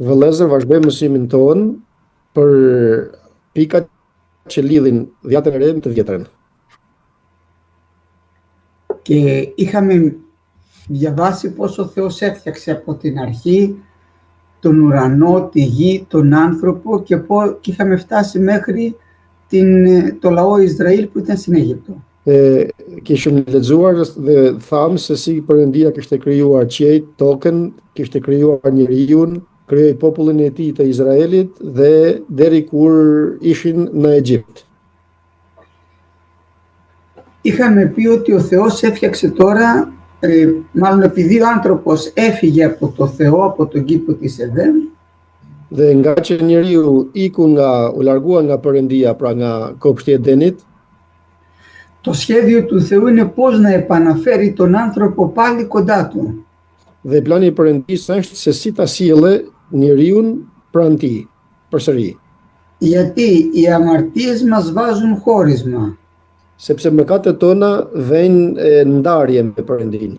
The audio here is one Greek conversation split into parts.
Vëllezër, vazhdojmë mësimin tonë për pikat që lidhin dhjatën e re me të vjetren. Και είχαμε διαβάσει πώς ο Θεός έφτιαξε από την αρχή τον ουρανό, τη γη, τον άνθρωπο και είχαμε φτάσει μέχρι το λαό Ισραήλ που ήταν στην Αίγυπτο. Kishim lexuar dhe thamë se si Perëndia kishte krijuar qiejt, tokën, kishte krijuar njeriu, krijoi popullin e tij të Izraelit dhe deri kur ishin në Egjipt. Είχαμε πει ότι ο Θεός έφτιαξε τώρα, μάλλον επειδή ο άνθρωπος έφυγε από το Θεό, από τον κήπο της Εδέμ, dhe nga që njeriu u largua nga Perëndia, pra nga kopshti i Edenit, το σχέδιο του Θεού είναι πώς να επαναφέρει τον άνθρωπο πάλι κοντά του. Dhe plani i Perëndisë është se si ta sjellë njeriu pranë tij, përsëri. Γιατί οι αμαρτίες μας βάζουν χώρισμα. Sepse mëkatet tona vënë ndarje me Perëndinë.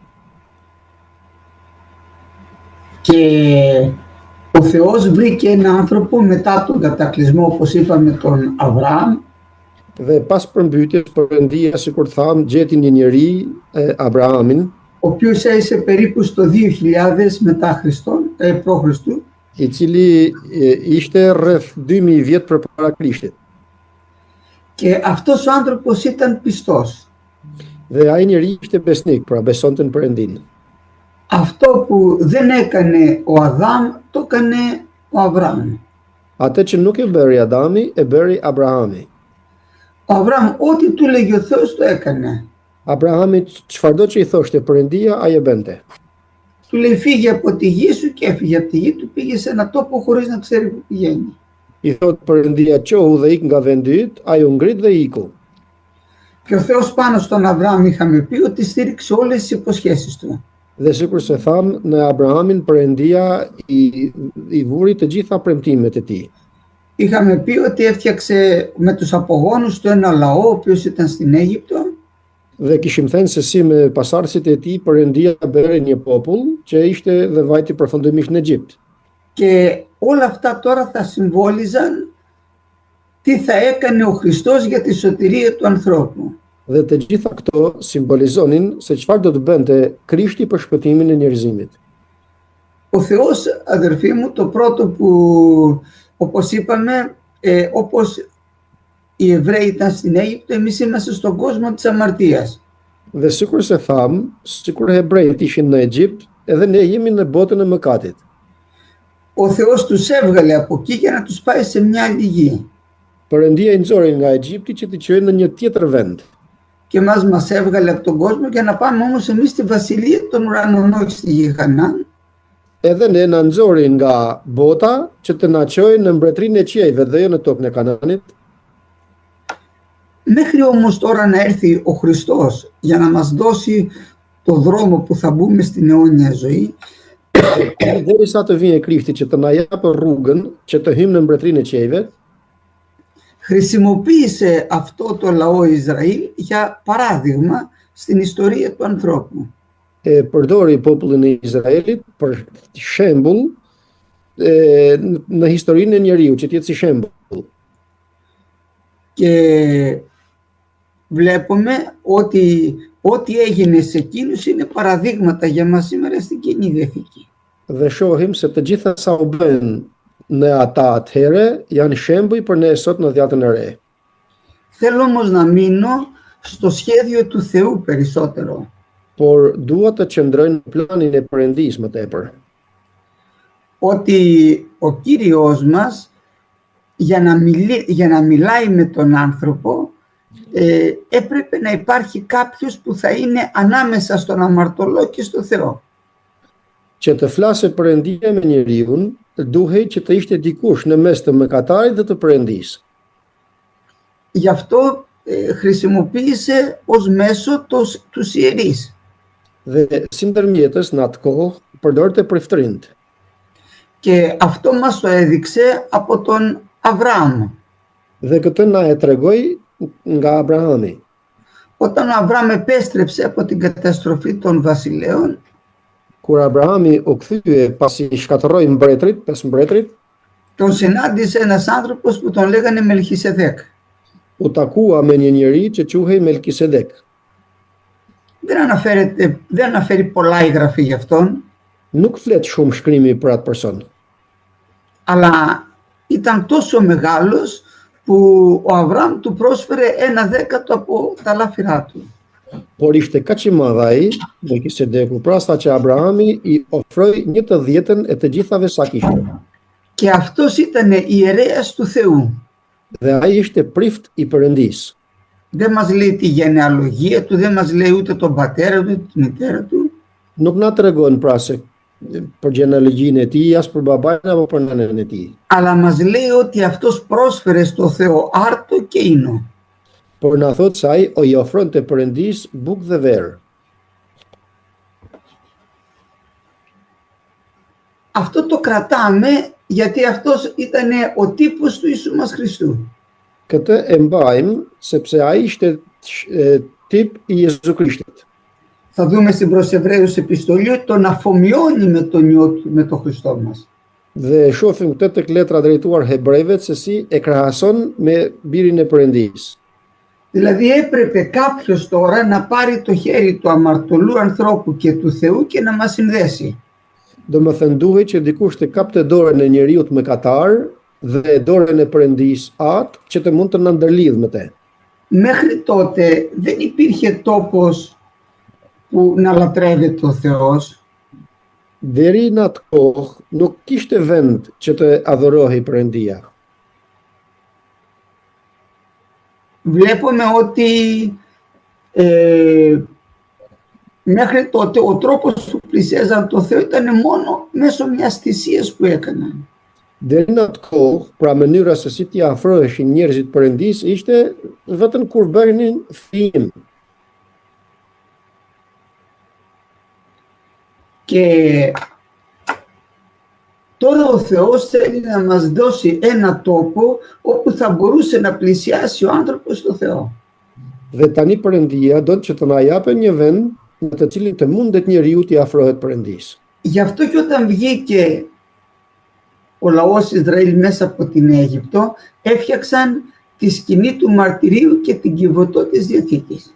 Και ο Θεός βρήκε έναν άνθρωπο μετά τον κατακλυσμό, όπως είπαμε, τον Αβραάμ. Dhe pas përmbytjes, Perëndia, sikur thamë, gjeti një njeri, Abrahamin, ο οποίος έζησε περίπου στο 2000 μετά Χριστόν, π.Χ. i cili ishte rreth 2000 vjet përpara Krishtit. Και αυτός ο άνθρωπος ήταν πιστός. Dhe ai njeri ishte besnik, pra besonte në Perëndinë. Αυτό που δεν έκανε ο Αδάμ, το έκανε ο Αβραάμ. Atë që nuk e bëri Adami, e bëri Abrahami. Ο Αβραάμ, ό,τι του λέγει ο Θεός, το έκανε. Abrahami çfarëdo që i thoshte Perëndia, ai e bënte. Του λέει φύγε από τη γη σου και έφυγε από τη γη του, πήγε σε ένα τόπο χωρίς να ξέρει που πηγαίνει. I thot Perëndia qohu dhe ik nga vendi yt, ai u ngrit dhe iku. Και ο Θεός πάνω στον Αβραάμ είχαμε πει ότι στήριξε όλες τις υποσχέσεις του. Dhe sikur se tham, në Abrahamin Perëndia i vuri të gjitha premtimet e tij. Είχαμε πει ότι έφτιαξε με τους απογόνους του ένα λαό, ο οποίος ήταν στην Αίγυπτο. Dhe kishim thënë se si me pasardhësit e tij Perëndia bëri një popull që ishte dhe vajti përfundimisht në Egjipt. Και όλα αυτά τώρα θα συμβόλιζαν τι θα έκανε ο Χριστός για τη σωτηρία του ανθρώπου. Dhe të gjitha këto simbolizonin se çfarë do të bënte Krishti për shpëtimin e njerëzimit. Ο Θεός, αδερφοί μου, το πρώτο που, όπως είπαμε, όπως οι Εβραίοι ήταν στην Αίγυπτο, εμείς είμαστε στον κόσμο της αμαρτίας. Dhe sikur se tham, sikur hebrejt ishin në Egjipt, edhe ne jemi në botën e mëkatit. Ο Θεός τους έβγαλε από εκεί για να τους πάει σε μια άλλη γη. Perëndia i nxori nga Egjipti që t'i çojë në një tjetër vend. Και μας έβγαλε από τον κόσμο για να πάμε όμως εμείς στη βασιλεία των ουρανών, όχι στη γη Χανάν. Edhe ne na nxori nga bota që të na çojë në mbretërinë e qiejve dhe jo në tokën e Kananit. Μέχρι όμως τώρα να έρθει ο Χριστός για να μας δώσει το δρόμο που θα μπούμε στην αιώνια ζωή, derisa të vijë Krishti që të na japë rrugën që të hyjmë në mbretërinë e qiejve, χρησιμοποίησε αυτό το λαό Ισραήλ για παράδειγμα στην ιστορία του ανθρώπου. Përdori popullin e Izraelit për shembull në historinë e njeriu që të jetë si shembull. Και βλέπουμε ότι ό,τι έγινε σε εκείνους είναι παραδείγματα για μας σήμερα στην Καινή Διαθήκη. Dhe shohim se të gjitha sa u bën në ata atëherë janë shembuj për ne sot në dhjatën e re. Θέλω όμως να μείνω στο σχέδιο του Θεού περισσότερο. Por dua të qëndroj në planin e Perëndisë më tepër. Ότι ο Κύριος μας για να μιλάει με τον άνθρωπο έπρεπε να υπάρχει κάποιος που θα είναι ανάμεσα στον αμαρτωλό και στο Θεό. Që të flasë Perëndia me njeriu, duhej që të ishte dikush në mes të mëkatarit dhe të Perëndisë. Γι' αυτό χρησιμοποίησε ως μέσο τους ιερείς. Dhe si ndërmjetës në atë kohë përdorte priftërinë. Και αυτό μας το έδειξε από τον Αβραάμ. Dhe këtë na e tregoi nga Abrahami. Όταν ο Αβραάμ επέστρεψε από την καταστροφή των βασιλέων, Kur Abrahami u kthye pasi shkatërroi mbretërit, 5 mbretërit, τον συνάντησε ένας άνθρωπος που τον λέγανε Μελχισεδέκ. u takua me një njeri që quhej Melkisedek. Δεν αναφέρει πολλά η Γραφή γι' αυτόν, Nuk flet shumë shkrimi për atë person, αλλά ήταν τόσο μεγάλος που ο Αβραάμ του πρόσφερε 1/10 από τα λάφυρά του. por ishte kaq i madh ai, Melkisedeku, pra sa që Abrahami i ofroi 1/10 e të gjithave sa kishte. Και αυτός ήταν ιερέας του Θεού. Dhe ai ishte prift i Perëndisë. Δεν μας λέει τη γενεαλογία του, δεν μας λέει ούτε τον πατέρα του, τη μητέρα του. Nuk na tregon pra se për gjenalogjinë e tij, as për babain apo për nënën e tij. Αλλά μας λέει ότι αυτός πρόσφερε στο Θεό άρτο και ίνο. Por na thot se ai o i ofronte Perëndisë bukë dhe verë. Αυτό το κρατάμε γιατί αυτός ήταν ο τύπος του Ιησού μας Χριστού. Këtë e mbajmë sepse ai ishte tip i Jezu Krishtit. Θα δούμε στην προς Εβραίους επιστολή ότι τον αφομοιώνει με τον Υιό του, με τον Χριστό μας. Dhe shohim këtë tek letra drejtuar hebrejve se si e krahason me birin e Perëndisë. Δηλαδή έπρεπε κάποιος τώρα να πάρει το χέρι του αμαρτωλού ανθρώπου και του Θεού και να μας συνδέσει. Domethënë duhet që dikush të kapte dorën e njeriu të mëkatar dhe dorën e Perëndisë atë që të mund të na ndërlidh me te. Μέχρι τότε δεν υπήρχε τόπος που να λατρεύεται ο Θεός. Deri në atë kohë nuk kishte vend që të adhurohej Perëndia. Βλέπουμε ότι μέχρι τότε ο τρόπος που πλησίαζαν το Θεό ήταν μόνο μέσω μιας θυσίας που έκαναν. Deri në atë kohë, pra mënyra se si t'i afroheshin njerëzit Perëndisë ishte vetëm kur bëhnin fijim. Και τώρα ο Θεός θέλει να μας δώσει ένα τόπο όπου θα μπορούσε να πλησιάσει ο άνθρωπος στο Θεό. Dhe tani Perëndia do që të na japë një vend në të cilin të mundet njeriu t'i afrohet Perëndisë. Γι' αυτό και όταν βγήκε ο λαός Ισραήλ μέσα από την Αίγυπτο, έφτιαξαν τη σκηνή του μαρτυρίου και την κυβωτό της Διαθήκης.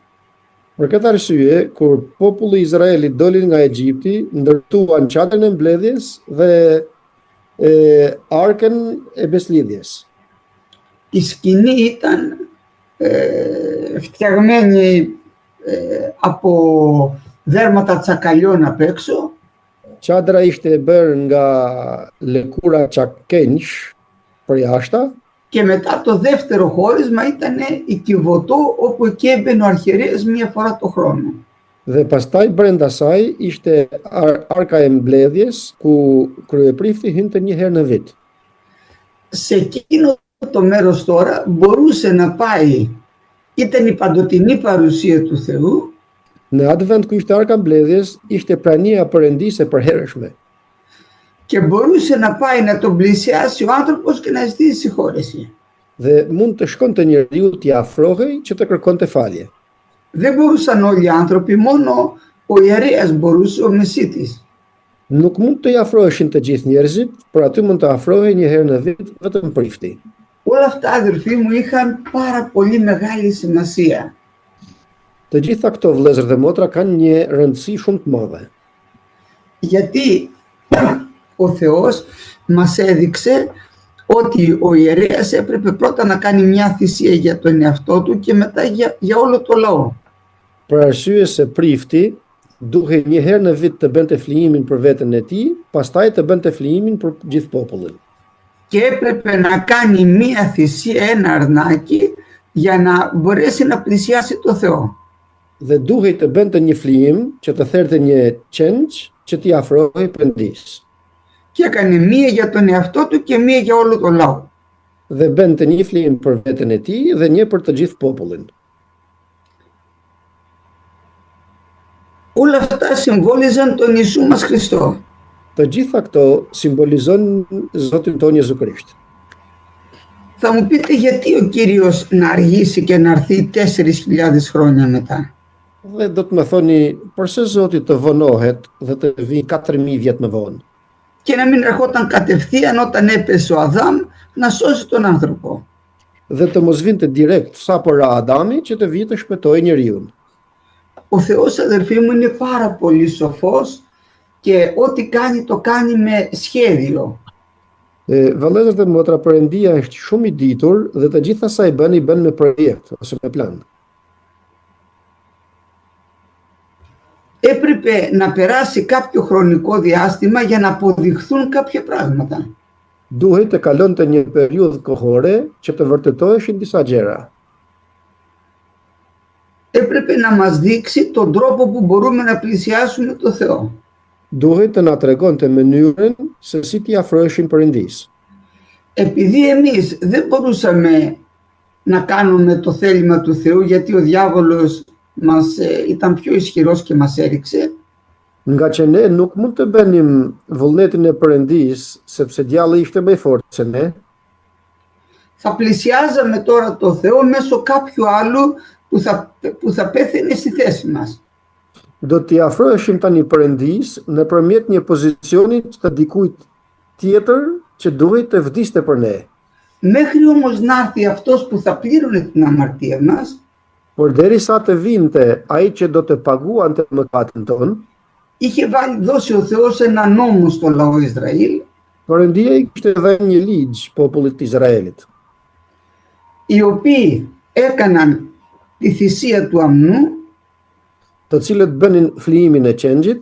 Për këtë arsye, kur populli i Izraelit doli nga Egjipti, ndërtuan çadrën e mbledhjes dhe arkën e beslidhjes. Η σκηνή ήταν φτιαγμένη από δέρματα τσακαλιών απ' έξω. Çadra ishte e bërë nga lëkura çakenç për jashta. Και μετά το δεύτερο χώρισμα ήταν η Κιβωτό, όπου εκεί έμπαινε ο αρχιερέας μία φορά το χρόνο. Dhe pastaj brenda saj ishte arka e mbledhjes ku kryeprifti hynte një herë në vit. Σε εκείνο το μέρος τώρα μπορούσε να πάει, ήταν η παντοτινή παρουσία του Θεού. Në atë vend ku ishte arka mbledhjes, ishte prania e Perëndisë e përhershme. Και μπορούσε να πάει να τον πλησιάσει ο άνθρωπος και να ζητήσει συγχώρεση. Dhe mund të shkonte njeriu t'i afrohej që të kërkonte falje. Δεν μπορούσαν όλοι οι άνθρωποι, μόνο ο ιερέας μπορούσε, ο μεσίτης. Nuk mund të i afroheshin të gjithë njerëzit, por aty mund të afrohej një herë në vit vetëm prifti. Όλα αυτά, αδερφοί μου, είχαν πάρα πολύ μεγάλη σημασία. Të gjitha këto vëllezër dhe motra kanë një rëndësi shumë të madhe. Γιατί ο Θεός μας έδειξε ότι ο ιερέας έπρεπε πρώτα να κάνει μια θυσία για τον εαυτό του και μετά για όλο το λαό. Për arsye se prifti duhej një herë në vit të bënte flijimin për veten e tij, pastaj të bënte flijimin për gjithë popullin. Και έπρεπε να κάνει μια θυσία, ένα αρνάκι, για να μπορέσει να πλησιάσει το Θεό. Dhe duhej të bënte një flijim që të therte një qenç që t'i afrohej Perëndisë. Και έκανε μία για τον εαυτό του και μία για όλο το λαό. Dhe bënte një flijim për veten e tij dhe një për të gjithë popullin. Όλα αυτά συμβόλιζαν τον Ιησού μας Χριστό. Të gjitha këto simbolizon Zotin tonë Jezu Krisht. Θα μου πείτε γιατί ο Κύριος να αργήσει και να έρθει 4.000 χρόνια μετά. Dhe do të më thoni, përse Zoti të vonohet dhe të vinë 4.000 vjet më vonë? Και να μην ερχόταν κατευθείαν όταν έπεσε ο Αδάμ να σώσει τον άνθρωπο. Dhe të mos vinte direkt sa për ra Adami që të vijë të shpëtojë njeriu. Ο Θεός, αδερφοί μου, είναι πάρα πολύ σοφός και ό,τι κάνει το κάνει με σχέδιο. Vëllezër dhe motra, Perëndia është shumë i ditur dhe të gjitha sa i bën me projekt ose me plan. Έπρεπε να περάσει κάποιο χρονικό διάστημα για να αποδειχθούν κάποια πράγματα. Duhet të kalonte një periudhë kohore që të vërtetoheshin disa gjëra. Έπρεπε να μας δείξει τον τρόπο που μπορούμε να πλησιάσουμε το Θεό. Duhet të na tregonte mënyrën se si t'i afroheshim Perëndisë. Επειδή εμείς δεν μπορούσαμε να κάνουμε το θέλημα του Θεού, γιατί ο διάβολος ήταν πιο ισχυρός και μας έριξε, Nga që ne nuk mund të bënim vullnetin e Perëndisë, sepse djalli ishte më i fortë se ne, θα πλησιάζαμε τώρα το Θεό μέσω κάποιου άλλου που θα πέθαινε στη θέση μας. do t'i afroheshim tani Perëndisë nëpërmjet një pozicioni të dikujt tjetër që duhet të vdiste për ne. Μέχρι όμως να έρθει αυτός που θα πλήρωνε την αμαρτία μας, Por derisa të vinte ai që do të paguante mëkatin ton, είχε δώσει ο Θεός ένα νόμο στο λαό Ισραήλ, Perëndia i kishte dhënë një ligj popullit të Izraelit, οι οποίοι έκαναν τη θυσία του αμνού. të cilët bënin flijimin e qengjit.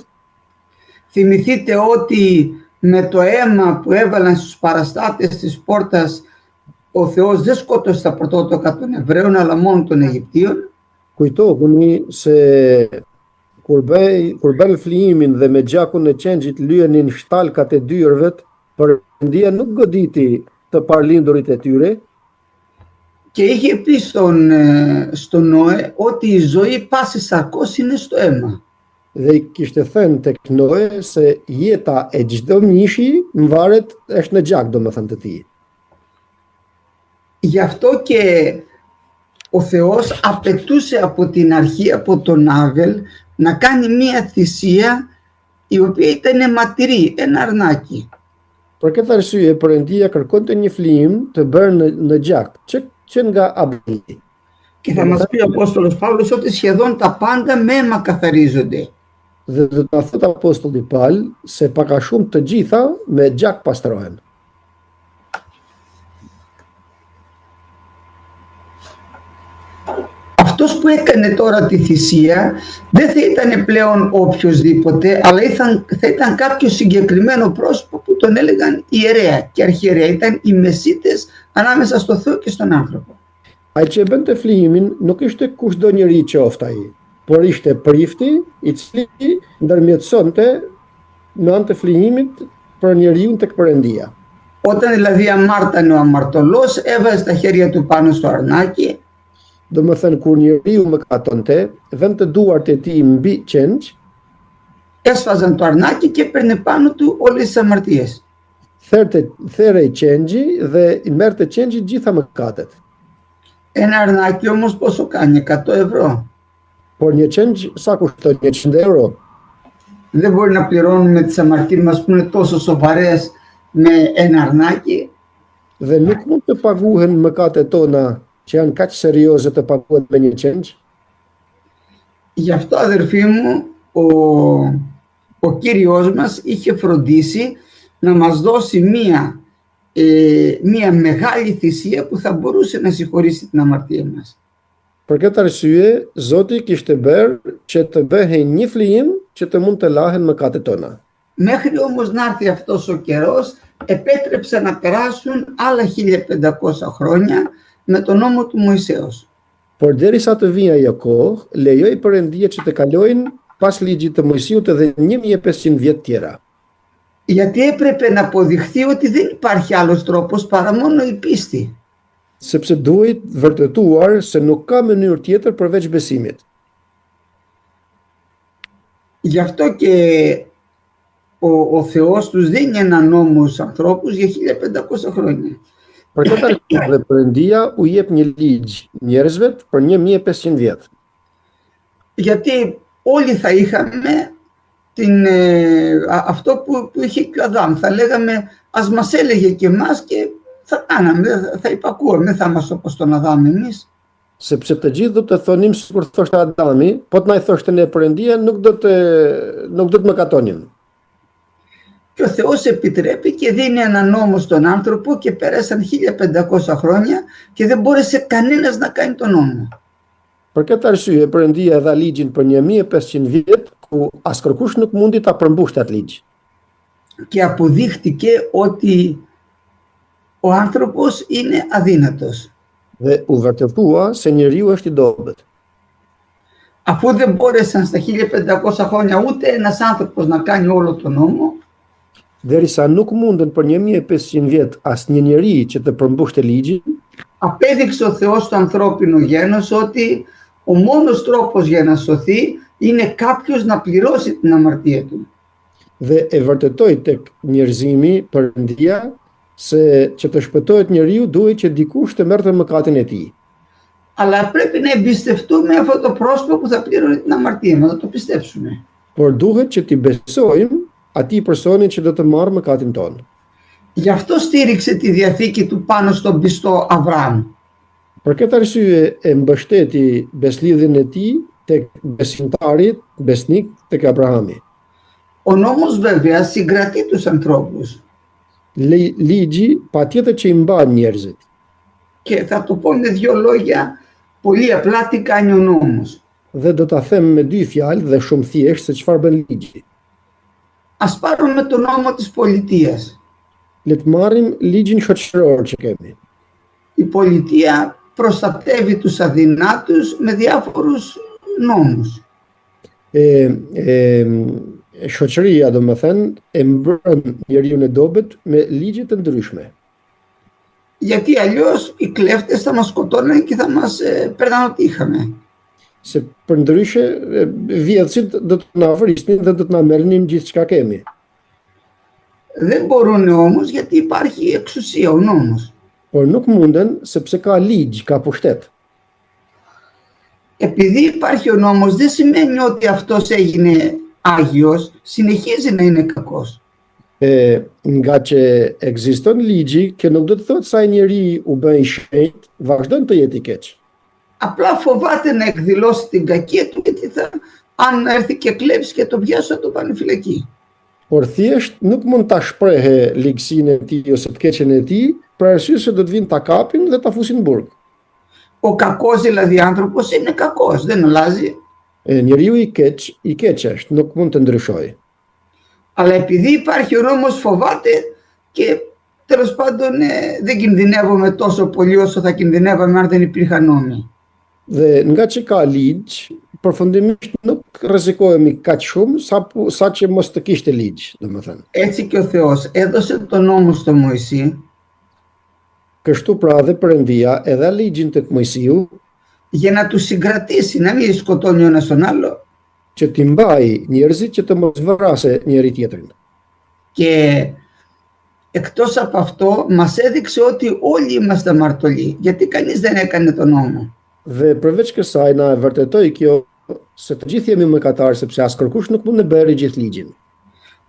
Θυμηθείτε ότι με το αίμα που έβαλαν στους παραστάτες της πόρτας, ο Θεός δεν σκότωσε τα πρωτότοκα των Εβραίων, αλλά μόνο των Αιγυπτίων. Kujtohuni se kur bën flijimin dhe me gjakun e qengjit lyenin shtalkat e dyrëvet, Perëndia nuk goditi të parlindurit e tyre. Και είχε πει στον Νόε ότι η ζωή πάση σαρκός είναι στο αίμα. Dhe i kishte thënë tek Noe se jeta e çdo mishi mvaret është në gjak, domethënë të tij. Γι' αυτό και ο Θεός απαιτούσε από την αρχή, από τον Άβελ, να κάνει μία θυσία η οποία ήταν αιματηρή, ένα αρνάκι. Për këtë arsye Perëndia kërkonte një flijim të bërë në gjak, që nga Abeli. Και θα μας πει ο Απόστολος Παύλος ότι σχεδόν τα πάντα με αίμα καθαρίζονται. Dhe do ta thotë apostulli Paul se pak a shumë të gjitha me gjak pastrohen. Αυτός που έκανε τώρα τη θυσία δεν θα ήταν πλέον οποιοσδήποτε, αλλά θα ήταν κάποιο συγκεκριμένο πρόσωπο που τον έλεγαν ιερέα και αρχιερέα. Ήταν οι μεσίτες ανάμεσα στο Θεό και στον άνθρωπο. Ai që bënte flijimin nuk ishte kushdo njeri qoftë ai, por ishte prifti i cili ndërmjetësonte me anë të flijimit për njeriu tek Perëndia. Όταν δηλαδή αμάρτανε ο αμαρτωλός, έβαζε τα χέρια του πάνω στο αρνάκι. Domethënë kur njeriu mëkatonte, vënë të duart e tij mbi qengj, έσφαζαν το αρνάκι και έπαιρνε πάνω του όλες τις αμαρτίες. Therej qengji dhe i merrte qengji gjitha mëkatet. Ένα αρνάκι όμως πόσο κάνει, 100 ευρώ. Por një qengj sa kushton 100 euro? Δεν μπορεί να πληρώνουμε τις αμαρτίες μας που είναι τόσο σοβαρές με ένα αρνάκι. Dhe nuk mund të paguhen mëkatet tona që janë kaq serioze të paguhen me një qengj. Γι' αυτό, αδερφοί μου, ο Κύριος μας είχε φροντίσει να μας δώσει μία μεγάλη θυσία που θα μπορούσε να συγχωρήσει την αμαρτία μας. Për këtë arsye, Zoti kishte bërë që të bëhej një flijim që të mund të lahen mëkatet tona. Μέχρι όμως να έρθει αυτός ο καιρός, επέτρεψε να περάσουν άλλα 1500 χρόνια με τον νόμο του Μωυσέως. Por derisa të vijë ajo kohë, lejoi Perëndia që të kalojnë pas ligjit të Mojsiut edhe 1500 vjet tjera. Γιατί έπρεπε να αποδειχθεί ότι δεν υπάρχει άλλος τρόπος παρά μόνο η πίστη. Sepse duhet vërtetuar se nuk ka mënyrë tjetër përveç besimit. Γι' αυτό και ο Θεός τους δίνει ένα νόμο στους ανθρώπους για 1500 χρόνια. Për këtë arsye dhe Perëndia u jep një ligj njerëzve për 1500 vjet. Γιατί όλοι θα είχαμε αυτό που είχε και ο Αδάμ. Θα λέγαμε, ας μας έλεγε και εμάς και θα κάναμε, θα υπακούαμε, δεν θα είμαστε όπως τον Αδάμ εμείς. Sepse të gjithë do të thonim sikur thoshte Adami, po të na i thoshte ne Perëndia, nuk do të mëkatonin. Και ο Θεός επιτρέπει και δίνει ένα νόμο στον άνθρωπο και πέρασαν 1500 χρόνια και δεν μπόρεσε κανένας να κάνει τον νόμο. Për këtë arsye, Perëndia dha ligjin për 1500 vjet, ku askërkush nuk mundi ta përmbushte atë ligj. Και αποδείχτηκε ότι ο άνθρωπος είναι αδύνατος. Dhe u vërtetua se njeriu është i dobët. Αφού δεν μπόρεσαν στα 1500 χρόνια ούτε ένας άνθρωπος να κάνει όλο τον νόμο, Derisa nuk mundën për 1500 vjet asnjë njeri që të përmbushte ligjin, απέδειξε ο Θεός στο ανθρώπινο γένος ότι ο μόνος τρόπος για να σωθεί είναι κάποιος να πληρώσει την αμαρτία του. dhe e vërtetoi tek njerëzimi Perëndia se që të shpëtohet njeriu duhet që dikush të merrte mëkatin e tij. Αλλά πρέπει να εμπιστευτούμε αυτό το πρόσωπο που θα πληρώνει την αμαρτία μας, να το πιστέψουμε. Por duhet që t'i besojmë atij personit që do të marrë mëkatin tonë. Γι' αυτό στήριξε τη Διαθήκη του πάνω στον πιστό Αβραάμ. Për këtë arsye e mbështeti beslidhjen e tij tek besimtarit besnik tek Abrahami. Ο νόμος βέβαια συγκρατεί τους ανθρώπους. Ligji patjetër që i mban njerëzit. Και θα το πω με δύο λόγια πολύ απλά τι κάνει ο νόμος. Dhe do ta them me dy fjalë dhe shumë thjesht se çfarë bën ligji. Ας πάρουμε τον νόμο της πολιτείας. Le të marrim ligjin shoqëror që kemi. Η πολιτεία προστατεύει τους αδυνάτους με διάφορους νόμους. Shoqëria, domethënë, e mbron njeriu në dobët me ligje të ndryshme. Γιατί αλλιώς οι κλέφτες θα μας σκοτώνουν και θα μας παίρναν ό,τι είχαμε. Se përndryshe vjedhësit do të na vrisnin dhe do të na merrnin gjithçka kemi. Δεν μπορούν όμως γιατί υπάρχει εξουσία, ο νόμος. Por nuk munden sepse ka ligj, ka pushtet. Επειδή υπάρχει ο νόμος δεν σημαίνει ότι αυτός έγινε άγιος, συνεχίζει να είναι κακός. Nga që ekziston ligji, që nuk do të thotë sa njeri u bën i shenjtë, vazhdon të jetë i keq. Απλά φοβάται να εκδηλώσει την κακία του γιατί αν έρθει και κλέψει και το πιάσει θα το πάνε φυλακή. Por thjesht nuk mund ta shprehë ligësinë e tij ose të keqen e tij, për arsye se do të vinë ta kapin dhe ta fusin në burg. Ο κακός δηλαδή άνθρωπος είναι κακός, δεν αλλάζει. Njeriu i keq është, nuk mund të ndryshojë. Αλλά επειδή υπάρχει ο νόμος φοβάται και τέλος πάντων δεν κινδυνεύουμε τόσο πολύ όσο θα κινδυνεύαμε αν δεν υπήρχαν νόμοι. Dhe nga që ka ligj, përfundimisht nuk rrezikohemi kaq shumë sa që mos të kishte ligj, domethënë. Έτσι και ο Θεός έδωσε τον νόμο στο Μωυσή. Kështu pra dhe Perëndia e dha ligjin tek Mojsiu για να τους συγκρατήσει, να μην σκοτώνει ο ένας τον άλλο. Që t'i mbaj njerëzit që të mos vrasë njëri tjetrin. Και εκτός από αυτό μας έδειξε ότι όλοι είμαστε αμαρτωλοί, γιατί κανείς δεν έκανε τον νόμο. Dhe përveç kësaj na e vërtetoi kjo se të gjithë jemi mëkatarë sepse askërkush nuk mund të bëri gjithë ligjin.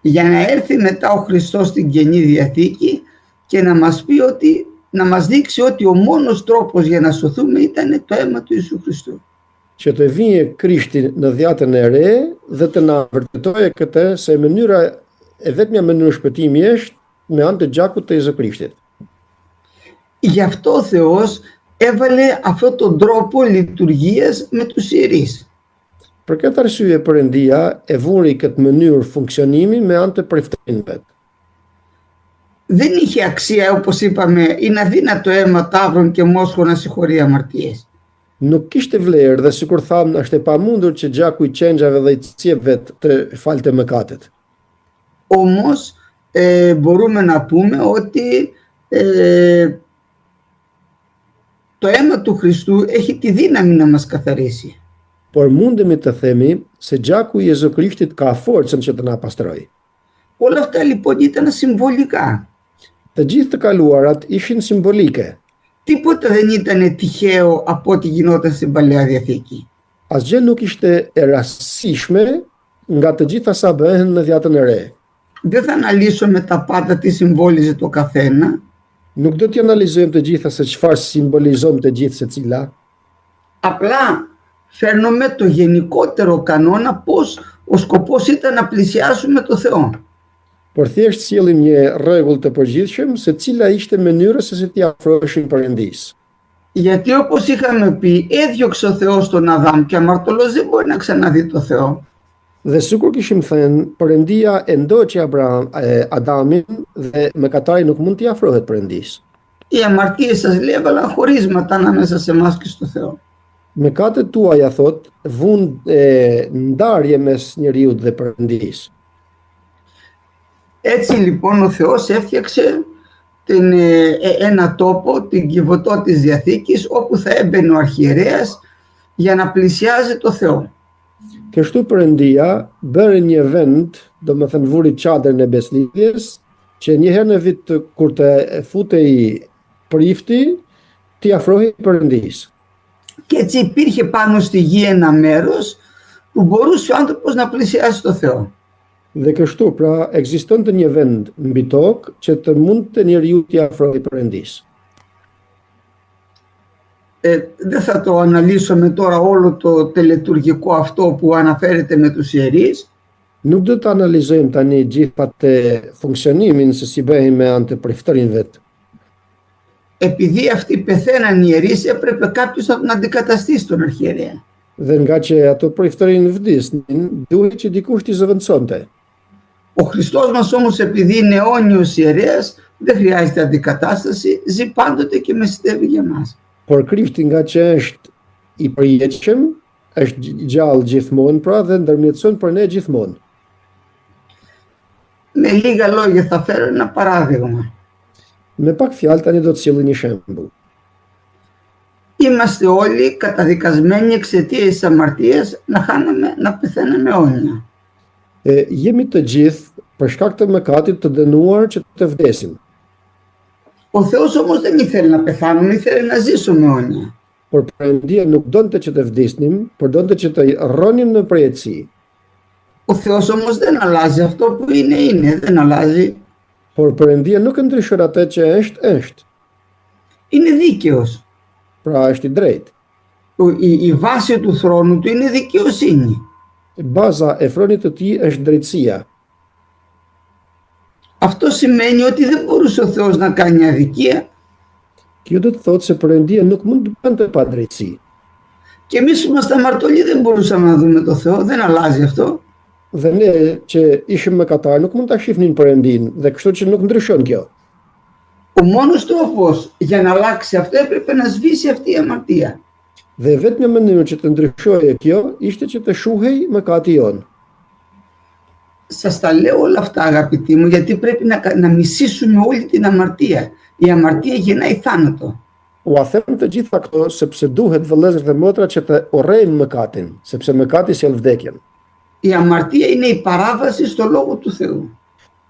Για να έρθει μετά ο Χριστός στην Καινή Διαθήκη και να μας πει ότι, να μας δείξει ότι ο μόνος τρόπος για να σωθούμε ήταν το αίμα του Ιησού Χριστού. Që të vijë Krishti në dhjatën e re dhe të na vërtetojë këtë se mënyra e vetmja mënyrë shpëtimi është me anë të gjakut të Jezu Krishtit. Γι' αυτό ο Θεός έβαλε αυτόν τον τρόπο λειτουργίας με τους ιερείς. Për këtë arsye Perëndia e vuri këtë mënyrë funksionimi me anë të priftinëve. Δεν είχε αξία, όπως είπαμε, είναι αδύνατο αίμα ταύρων και μόσχων να συγχωρεί αμαρτίες. Nuk kishte vlerë dhe sikur thamë është e pamundur që gjaku i qengjave dhe i cijepëve të falte mëkatet. Όμως μπορούμε να πούμε ότι το αίμα του Χριστού έχει τη δύναμη να μας καθαρίσει. Por mundemi të themi se gjaku i Jezu Krishtit ka forcën që të na pastrojë. Όλα αυτά λοιπόν ήταν συμβολικά. Të gjithë të kaluarat ishin simbolike. Τίποτα δεν ήταν τυχαίο από ό,τι γινόταν στην Παλαιά Διαθήκη. Asgjë nuk ishte e rastësishme nga të gjitha sa bëhen në Dhjatën e Re. Δεν θα αναλύσω με τα πάντα τι συμβόλιζε το καθένα. Nuk do t'i analizojmë të gjitha se çfarë simbolizon të gjithë secila. Απλά φέρνουμε το γενικότερο κανόνα πως ο σκοπός ήταν να πλησιάσουμε το Θεό. Por thjesht sjellim një rregull të përgjithshëm se cila ishte mënyra se si t'i afroheshin Perëndisë. Γιατί όπως είχαμε πει, έδιωξε ο Θεός τον Αδάμ και αμαρτωλός δεν μπορεί να ξαναδεί το Θεό. Dhe sikur kishim thënë, Perëndia e ndoqi Adamin dhe mëkatari nuk mund t'i afrohet Perëndisë. Οι αμαρτίες σας λέει έβαλαν χωρίσματα ανάμεσα σε εμάς και στο Θεό. Mëkatet tuaja thot, vun ndarje mes njeriut dhe Perëndisë. Έτσι λοιπόν ο Θεός έφτιαξε ένα τόπο, την Κιβωτό της Διαθήκης, όπου θα έμπαινε ο αρχιερέας για να πλησιάζει το Θεό. Kështu Perëndia bëri një vend, domethënë vuri çadrën e beslidhjes, që një herë në vit kur të futej prifti, t'i afrohej Perëndisë. Και έτσι υπήρχε πάνω στη γη ένα μέρος που μπορούσε ο άνθρωπος να πλησιάσει το Θεό. Dhe kështu pra ekzistonte një vend mbi tokë që të mund të njeriu t'i afrohej Perëndisë. Δεν θα το αναλύσουμε τώρα όλο το τελετουργικό αυτό που αναφέρεται με τους ιερείς. Nuk do të analizojmë tani gjithë atë funksionimin se si bëhej me anë të priftërinëve. Επειδή αυτοί πεθαίναν οι ιερείς, έπρεπε κάποιος να τον αντικαταστήσει τον αρχιερέα. Dhe nga që ato priftërinë vdisnin, duhet që dikush t'i zëvendësonte. Ο Χριστός μας όμως, επειδή είναι αιώνιος ιερέας, δεν χρειάζεται αντικατάσταση, ζει πάντοτε και μεσητεύει για μας. Por Krishti nga që është i përjetshëm, është gjallë gjithmonë pra dhe ndërmjetëson për ne gjithmonë. Με λίγα λόγια θα φέρω ένα παράδειγμα. Me pak fjalë tani do të sjellë një shembull. Είμαστε όλοι καταδικασμένοι εξαιτίας της αμαρτίας να πεθαίνουμε αιώνια. Jemi të gjithë për shkak të mëkatit të dënuar që të vdesim. Ο Θεός όμως δεν ήθελε να πεθάνουμε, ήθελε να ζήσουμε αιώνια. Por Perëndia nuk donte që të vdisnim, por donte që të rronim në përjetësi. Ο Θεός όμως δεν αλλάζει αυτό που είναι, δεν αλλάζει. Por Perëndia nuk e ndryshon atë që është. Είναι δίκαιος. Pra është i drejtë. Η βάση του θρόνου του είναι δικαιοσύνη. Baza e fronit të tij është drejtësia. Αυτό σημαίνει ότι δεν μπορούσε ο Θεός να κάνει αδικία. Kjo do të thotë se Perëndia nuk mund të bënte pa drejtësi. Και εμείς που είμαστε αμαρτωλοί δεν μπορούσαμε να δούμε το Θεό, δεν αλλάζει αυτό. Dhe ne që ishim mëkatar nuk mund ta shihnin Perëndinë dhe kështu që nuk ndryshon kjo. Ο μόνος τρόπος για να αλλάξει αυτό έπρεπε να σβήσει αυτή η αμαρτία. Dhe vetëm mënyrë që të ndryshojë kjo ishte që të shuhej mëkati jon. Σας τα λέω όλα αυτά αγαπητοί μου, γιατί πρέπει να μισήσουμε όλη την αμαρτία. Η αμαρτία γεννάει θάνατο. U a them të gjitha këto sepse duhet vëllezër dhe motra që të urrejmë mëkatin, sepse mëkati sjell vdekjen. Η αμαρτία είναι η παράβαση στο λόγο του Θεού.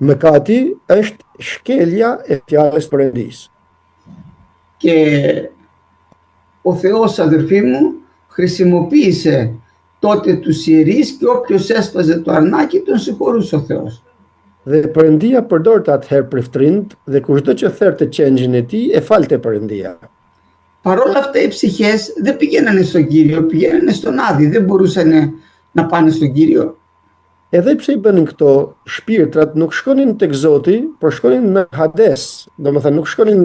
Mëkati është shkelja e fjalës Perëndisë. Και ο Θεός, αδερφοί μου, χρησιμοποίησε τότε τους ιερείς και όποιος έσπαζε το αρνάκι τον συγχωρούσε ο Θεός. Dhe Perëndia përdorte atëherë priftërinë dhe kushdo që therte qengjin e tij e falte Perëndia. Παρόλα αυτά οι ψυχές δεν πηγαίνανε στον Κύριο, πηγαίνανε στον Άδη, δεν μπορούσαν να πάνε στον Κύριο. Edhe pse i bënin këto, shpirtrat nuk shkonin tek Zoti, por shkonin në Hades, domethënë nuk shkonin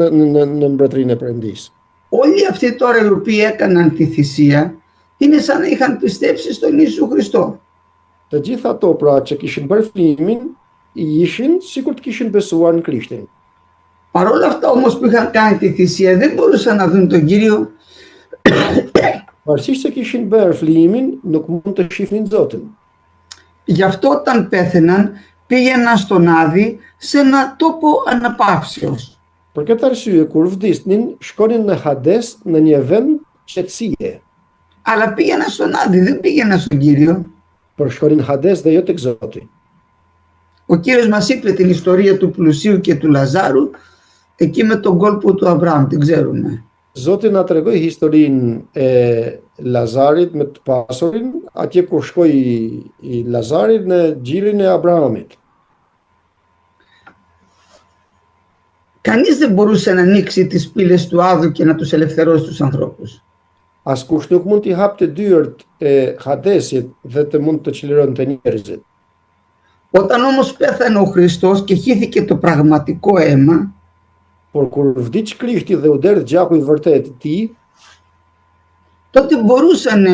në mbretërinë e Perëndisë. Όλοι αυτοί τώρα οι οποίοι έκαναν τη θυσία είναι σαν να είχαν πιστέψει στον Ιησού Χριστό. Të gjitha ato pra që kishin bërë flimin, ishin sikur të kishin besuar në Krishtin. Παρόλα αυτά όμως που είχαν κάνει τη θυσία δεν μπορούσαν να δουν τον Κύριο. Pavarësisht se kishin bërë flimin, nuk mund të shihnin Zotin. Γι' αυτό όταν πέθαιναν πήγαιναν στον Άδη σε ένα τόπο αναπαύσεως. Për këtë arsye, kur vdisnin, shkonin në Hades në një vend qetësie. Αλλά πήγαιναν στον Άδη, δεν πήγαιναν στον Κύριο. Por shkonin Hades dhe jo tek Zoti. Ο Κύριος μας είπε την ιστορία του πλουσίου και του Λαζάρου εκεί με τον κόλπο του Αβραάμ, την ξέρουμε. Zoti na tregoi historinë e Lazarit me të pasurin, atje kur shkoi i Lazari në gjirin e Abrahamit. Κανείς δεν μπορούσε να ανοίξει τις πύλες του Άδου και να τους ελευθερώσει τους ανθρώπους. Askush nuk mund t'i hapte dyert e Hadesit dhe të mund të çlironte njerëzit. Όταν όμως πέθανε ο Χριστός και χύθηκε το πραγματικό αίμα, Por kur vdiq Krishti dhe u derdh gjaku i vërtet i tij, τότε μπορούσαν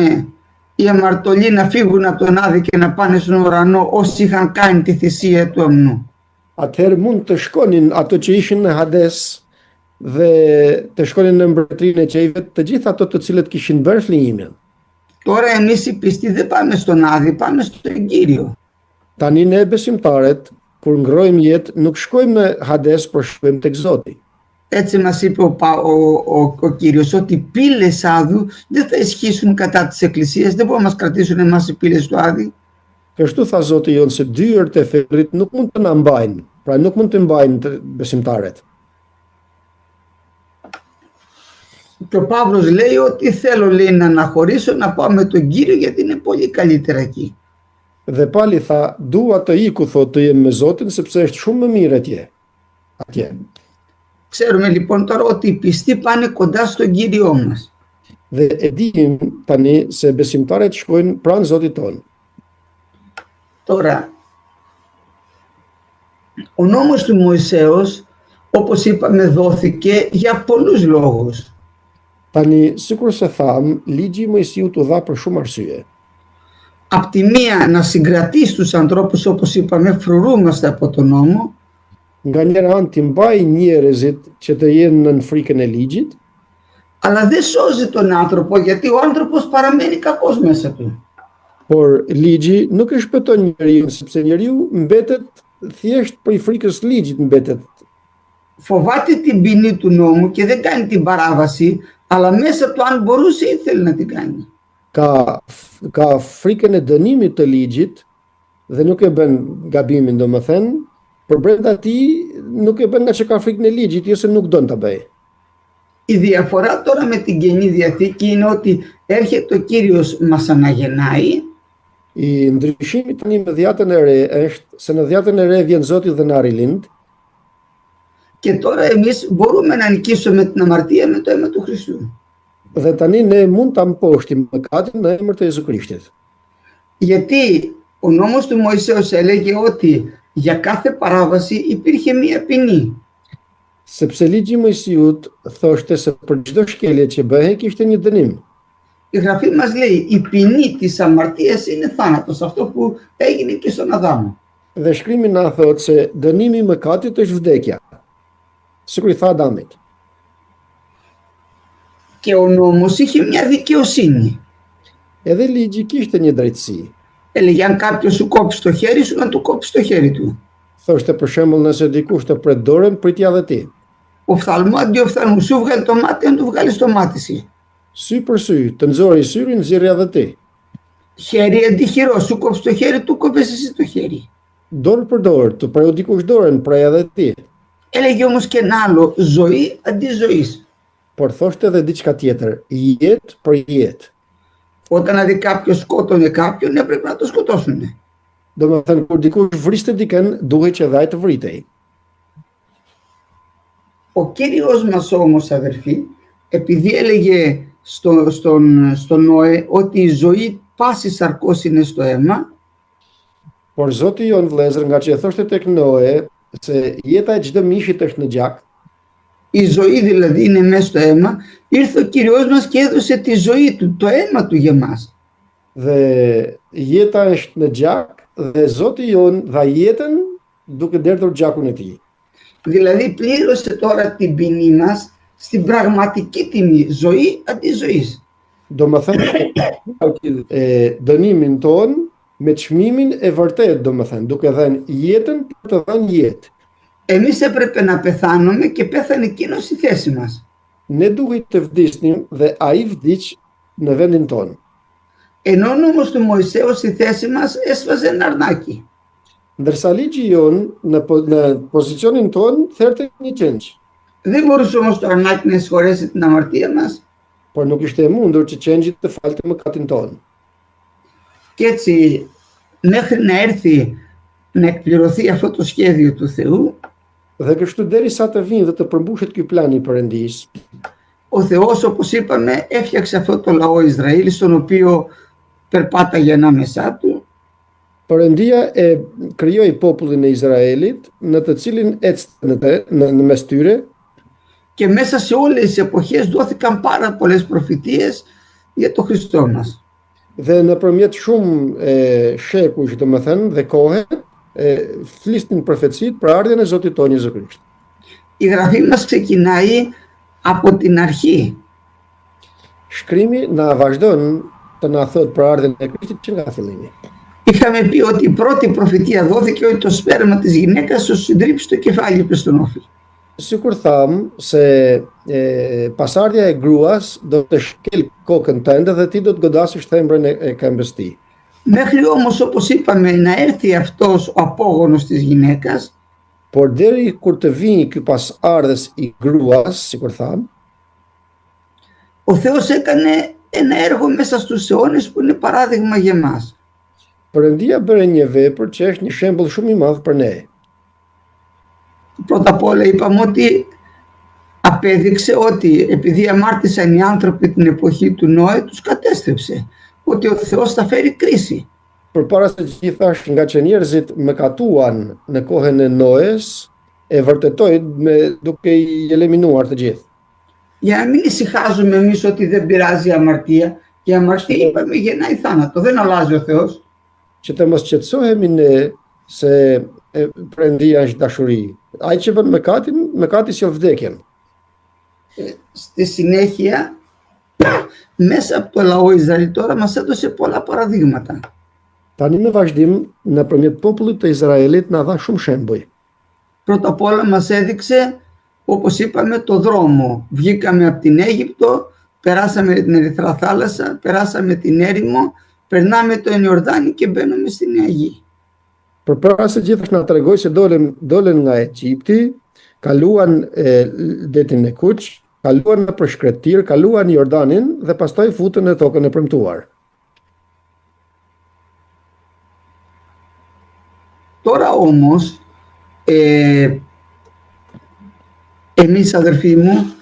οι αμαρτωλοί να φύγουν από τον Άδη και να πάνε στον ουρανό όσοι είχαν κάνει τη θυσία του αμνού. atëherë mund të shkonin ato që ishin në Hades dhe të shkonin në mbretërinë e qejve, të gjithë ato të cilët kishin bërë flijimin. Τώρα εμείς οι πιστοί δεν πάμε στον Άδη, πάμε στον Κύριο. Tani ne besimtarët, kur ngrohemi jetë, nuk shkojmë në Hades, por shkojmë tek Zoti. Έτσι μας είπε ο Κύριος ότι οι πύλες Άδου δεν θα ισχύσουν κατά της Εκκλησίας, δεν μπορούν να μας κρατήσουν εμάς οι πύλες του Άδη. Kështu tha Zoti jonë se dyert e ferrit nuk mund të na mbajnë, pra nuk mund të mbajnë të besimtarët. Και ο Παύλος λέει ότι θέλω, λέει, να αναχωρήσω, να πάω με τον Κύριο γιατί είναι πολύ καλύτερα εκεί. Dhe Pali tha, dua të iku, thotë, të jem me Zotin sepse është shumë më mirë atje. Ξέρουμε λοιπόν τώρα ότι οι πιστοί πάνε κοντά στον Κύριό μας. Dhe e dim tani se besimtarët shkojnë pranë Zotit tonë. Τώρα, ο νόμος του Μωυσέως, όπως είπαμε, δόθηκε για πολλούς λόγους. Tani, sikur se tham, ligji i Mojsiut u dha për shumë arsye. Απ' τη μία να συγκρατήσει τους ανθρώπους, όπως είπαμε, φρουρούμαστε από τον νόμο. Nga njëra anë t'i mbaj njerëzit që të jenë nën frikën e ligjit, Αλλά δεν σώζει τον άνθρωπο γιατί ο άνθρωπος παραμένει κακός μέσα του. por ligji nuk e shpëton njeriu sepse njeriu mbetet thjesht prej frikës ligjit mbetet. Φοβάται την ποινή του νόμου και δεν κάνει την παράβαση, αλλά μέσα του αν μπορούσε ήθελε να την κάνει. Ka frikën e dënimit të ligjit dhe nuk e bën gabimin, domethënë, por brenda tij nuk e bën nga që ka frikën e ligjit, ose nuk don ta bëj. Η διαφορά τώρα με την Καινή Διαθήκη είναι ότι έρχεται ο Κύριος, μας αναγεννάει. I ndryshimi tani me dhjatën e re është se në dhjatën e re vjen Zoti dhe na rilind. Και τώρα εμείς μπορούμε να νικήσουμε την αμαρτία με το αίμα του Χριστού. Dhe tani ne mund ta mposhtim mëkatin në emër të Jezu Krishtit. Γιατί ο νόμος του Μωυσέως έλεγε ότι για κάθε παράβαση υπήρχε μία ποινή. Sepse ligji i Mojsiut thoshte se për çdo shkelje që bëhej kishte një dënim. Η Γραφή μας λέει η ποινή της αμαρτίας είναι θάνατος, αυτό που έγινε και στον Αδάμ. Dhe shkrimi na thotë se dënimi i mëkatit është vdekja. Sikur i tha Adamit. Και ο νόμος είχε μια δικαιοσύνη. Edhe ligji kishte një drejtësi. Έλεγε αν κάποιος σου κόψει το χέρι σου, να του κόψει το χέρι του. Thoshte për shembull nëse dikush të pret dorën, pritja edhe ti. Οφθαλμό αντί οφθαλμού, σου βγάλει το μάτι, αν του βγάλει το μάτι σου. Sy për sy, të nxori syrin, nxjerrja edhe ti. Χέρι αντί χειρό, σου κόψει το χέρι, του κόβεις εσύ το χέρι. Dorë për dorë, të preu dikush dorën, prej edhe ti. Έλεγε όμως και ένα άλλο, ζωή αντί ζωής. Por thoshte edhe diçka tjetër, jetë për jetë. Όταν δηλαδή κάποιος σκότωνε κάποιον, έπρεπε να το σκοτώσουν. Domethënë kur dikush vriste dikën, duhej që edhe ai të vritej. Ο Κύριος μας όμως, αδερφοί, επειδή έλεγε στον Νόε ότι η ζωή πάση σαρκός είναι στο αίμα, Por Zoti jon vëllezër, nga që e thoshte tek Noe se jeta e çdo mishit është në gjak, η ζωή δηλαδή είναι μέσα στο αίμα, ήρθε ο Κύριος μας και έδωσε τη ζωή του, το αίμα του για μας. dhe jeta është në gjak dhe Zoti jon dha jetën duke derdhur gjakun e tij. Δηλαδή πλήρωσε τώρα την ποινή μας στην πραγματική τιμή, ζωή αντί ζωής. Domethënë dënimin ton me çmimin e vërtet, domethënë duke dhënë jetën për të dhënë jetë. Εμείς έπρεπε να πεθάνουμε και πέθανε εκείνος στη θέση μας. Ne duhet të vdisnim dhe ai vdiq në vendin ton. Ενώ ο νόμος του Μωυσέου στη θέση μας έσφαζε ένα αρνάκι. Ndërsa ligji jon në pozicionin ton therte një qenç. Δεν μπορούσε όμως το αρνάκι να συγχωρέσει την αμαρτία μας. Por nuk ishte e mundur që qenjit të falte mëkatin tonë. Και έτσι, μέχρι να έρθει να εκπληρωθεί αυτό το σχέδιο του Θεού, Dhe kështu derisa të vinë dhe të përmbushet ky plan i Perëndisë, ο Θεός, όπως είπαμε, έφτιαξε αυτό το λαό Ισραήλ, στον οποίο περπάταγε ανάμεσά του. Perëndia e krijoi popullin e Izraelit, në të cilin ecte në mes tyre, Και μέσα σε όλες τις εποχές δόθηκαν πάρα πολλές προφητείες για τον Χριστό μας. dhe nëpërmjet shumë shekuj, që domethënë, dhe kohe, flisnin profecitë për ardhjen e Zotit tonë Jezu Krisht. Η γραφή μας ξεκινάει από την αρχή. Shkrimi na vazhdon të na thotë për ardhjen e Krishtit që nga fillimi. Είχαμε πει ότι η πρώτη προφητεία δόθηκε ότι το σπέρμα της γυναίκας θα συντρίψει το κεφάλι προς τον όφιλ. Sikur tham se pasardhja e gruas do të shkel kokën tënde dhe ti do të godasësh thembrën e këmbës tij. Μέχρι όμως, όπως είπαμε, να έρθει αυτός ο απόγονος της γυναίκας, Por deri kur të vijë ky pasardhës i gruas, sikur tham, ο Θεός έκανε ένα έργο μέσα στους αιώνες που είναι παράδειγμα για εμάς. Perëndia bëre një vepër që është një shembull shumë i madh për ne. Πρώτα απ' όλα είπαμε ότι απέδειξε ότι επειδή αμάρτησαν οι άνθρωποι την εποχή του Νόε, τους κατέστρεψε. Ότι ο Θεός θα φέρει κρίση. Përpara se gjithash nga që njerëzit mëkatuan në kohën e Noes, e vërtetoi duke I eliminuar të gjithë. Για να μην ησυχάζουμε εμείς ότι δεν πειράζει η αμαρτία, η αμαρτία είπαμε γεννάει θάνατο, δεν αλλάζει ο Θεός. Që të mos qetësohemi ne se Perëndia është dashuri. Ai që bën mëkatin, mëkati sjell vdekjen. Στη συνέχεια, μέσα από το λαό Ισραήλ τώρα μας έδωσε πολλά παραδείγματα. Tani në vazhdim, nëpërmjet popullit të Izraelit na dha shumë shembuj. Πρώτα απ' όλα μας έδειξε, όπως είπαμε, το δρόμο. Βγήκαμε από την Αίγυπτο, περάσαμε την Ερυθρά θάλασσα, περάσαμε την έρημο, περνάμε το Ιορδάνη και μπαίνουμε στη Νέα Γη. Përpara se gjithashtu na tregoi se dolen nga Egjipti, kaluan detin e Kuq, kaluan nëpër shkretir, kaluan Jordanin dhe pastaj futën në tokën e premtuar. Τώρα όμως, εμείς αδερφοί μου,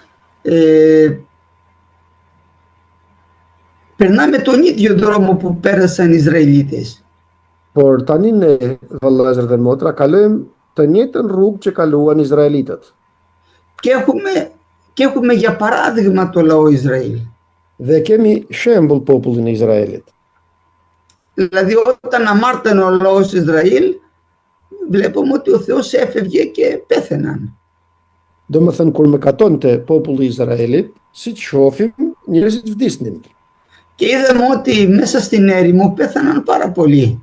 περνάμε τον ίδιο δρόμο που πέρασαν οι Ισραηλίτες. Por tani ne, vëllezër dhe motra, kalojmë të njëjtën rrugë që kaluan izraelitët. Και έχουμε για παράδειγμα το λαό Ισραήλ. Dhe kemi shembull popullin e Izraelit. Δηλαδή όταν αμάρτανε ο λαός Ισραήλ, βλέπουμε ότι ο Θεός έφευγε και πέθαιναν. Domethënë kur mëkatonte populli I Izraelit, siç shohim, njerëzit vdisnin. Και είδαμε ότι μέσα στην έρημο πέθαναν πάρα πολλοί.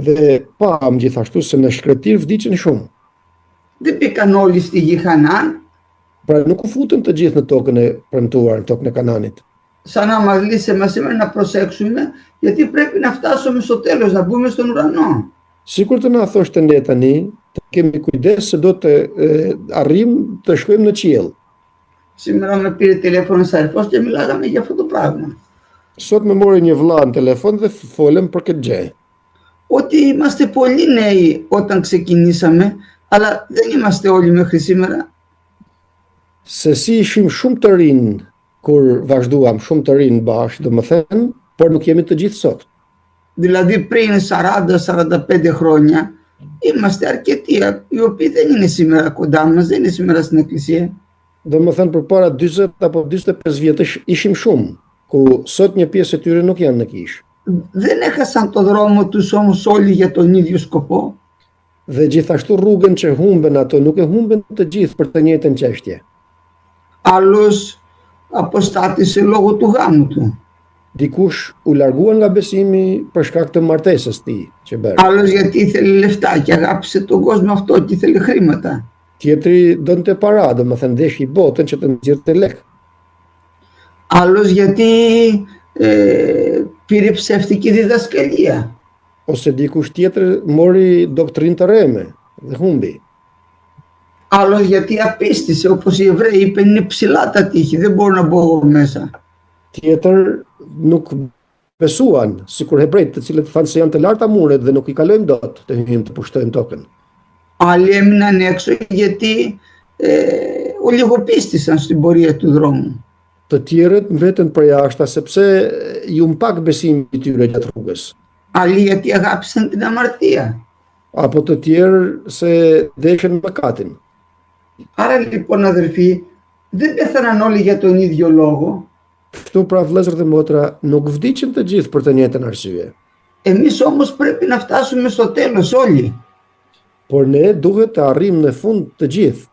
Dhe pam gjithashtu se në shkretir vdiqen shumë. Δεν μπήκαν όλοι στη γη Χανάν. Pra nuk u futën të gjithë në tokën e premtuar, në tokën e Kananit. Σαν να μας λύσει εμάς σήμερα να προσέξουμε, γιατί πρέπει να φτάσουμε στο τέλος, να μπούμε στον ουρανό. Sikur të na thoshte ne tani, të kemi kujdes se do të arrim të shkojmë në qiell. Σήμερα με πήρε τηλέφωνο ένας αδερφός και μιλάγαμε για αυτό το πράγμα. Sot më mori një vëlla në telefon dhe folëm për këtë gjë. Ότι είμαστε πολύ νέοι όταν ξεκινήσαμε, αλλά δεν είμαστε όλοι μέχρι σήμερα. Se si ishim shumë të rinë kur vazhduam, shumë të rinë bashkë, domethënë, por nuk jemi të gjithë sot. Δηλαδή πριν 40-45 χρόνια είμαστε αρκετοί, οι οποίοι δεν είναι σήμερα κοντά μας, δεν είναι σήμερα στην εκκλησία. Domethënë përpara 40 apo 45 vjetësh ishim shumë, ku sot një pjesë e tyre nuk janë në kishë. Δεν έχασαν το δρόμο τους όμως όλοι για τον ίδιο σκοπό. Dhe gjithashtu rrugën që humben ato nuk e humben të gjithë për të njëjtën çështje. Άλλος αποστάτησε λόγω του γάμου του. Dikush u larguan nga besimi për shkak të martesës tij që bëri. Άλλος γιατί ήθελε λεφτά και αγάπησε τον κόσμο αυτό και ήθελε χρήματα. Tjetri donte para, domethënë deshi botën që të nxjerrte lek. Άλλος γιατί πήρε ψεύτικη διδασκαλία. Ose dikush tjetër mori doktrinë të rreme dhe humbi. Άλλος γιατί απίστησε, όπως οι Εβραίοι είπαν, είναι ψηλά τα τείχη, δεν μπορώ να μπω εγώ μέσα. Tjetër nuk besuan, sikur hebrejt, të cilët thanë se janë të larta muret dhe nuk i kalojmë dot të hyjmë të pushtojmë tokën. Άλλοι έμειναν έξω γιατί ολιγοπίστησαν στην πορεία του δρόμου. Të tjerët mbetën për jashta sepse ju mpak besimi i tyre gjatë rrugës. Άλλοι γιατί αγάπησαν την αμαρτία. Apo të tjerë se deshen mëkatin. Άρα λοιπόν αδερφοί, δεν πέθαναν όλοι για τον ίδιο λόγο. Kështu pra vëllezër dhe motra, nuk vdiqën të gjithë për të njëjtën arsye. Εμείς όμως πρέπει να φτάσουμε στο τέλος όλοι. Por ne duhet të arrijmë në fund të gjithë.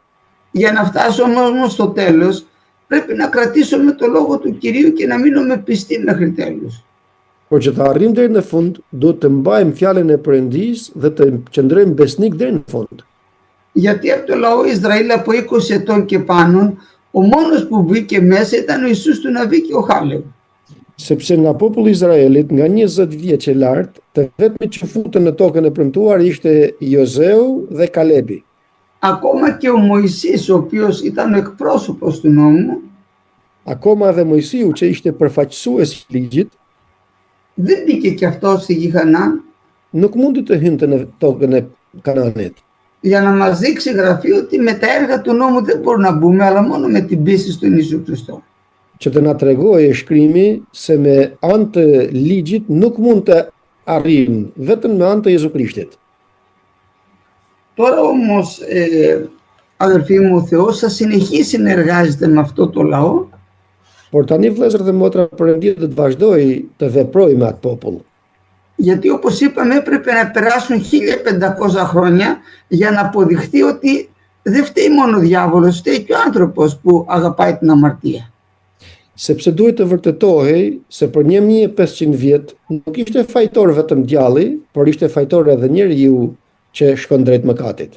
Για να φτάσουμε όμως στο τέλος, πρέπει να κρατήσουμε το λόγο του Κυρίου και να μείνουμε πιστοί μέχρι τέλους. Por që të arrijmë deri në fund, duhet të mbajmë fjalën e Perëndisë dhe të qëndrojmë besnik deri në fund. Γιατί από το λαό Ισραήλ από 20 ετών και πάνω, ο μόνος που μπήκε μέσα ήταν ο Ιησούς του Ναβί και ο Χάλευ. Sepse nga populli i Izraelit, nga 20 vjeç e lart, të vetmit që futën në tokën e premtuar ishte Jozeu dhe Kalebi. Ακόμα και ο Μωυσής, ο οποίος ήταν ο εκπρόσωπος του νόμου, Akoma dhe Mojsiu që ishte përfaqësues i ligjit, δεν μπήκε και αυτός στη γη Χανaan, nuk mundi të hynte në tokën e Kananit. για να μας δείξει η Γραφή ότι με τα έργα του νόμου δεν μπορούμε να μπούμε, αλλά μόνο με την πίστη στον Ιησού Χριστό. Që të na tregojë shkrimi se me anë të ligjit nuk mund të arrijmë, vetëm me anë të Jezu Krishtit. Τώρα όμως, αδελφοί μου, ο Θεός θα συνεχίσει να εργάζεται με αυτό το λαό. Por tani vëllezër dhe motra, Perëndia do të vazhdojë të veprojë me atë popull. Γιατί όπως είπαμε έπρεπε να περάσουν 1500 χρόνια για να αποδειχθεί ότι δεν φταίει μόνο ο διάβολος, φταίει και ο άνθρωπος που αγαπάει την αμαρτία. Sepse duhet të vërtetohej se për 1500 vjet nuk ishte fajtor vetëm djalli, por ishte fajtor edhe njeriu që shkon drejt mëkatit.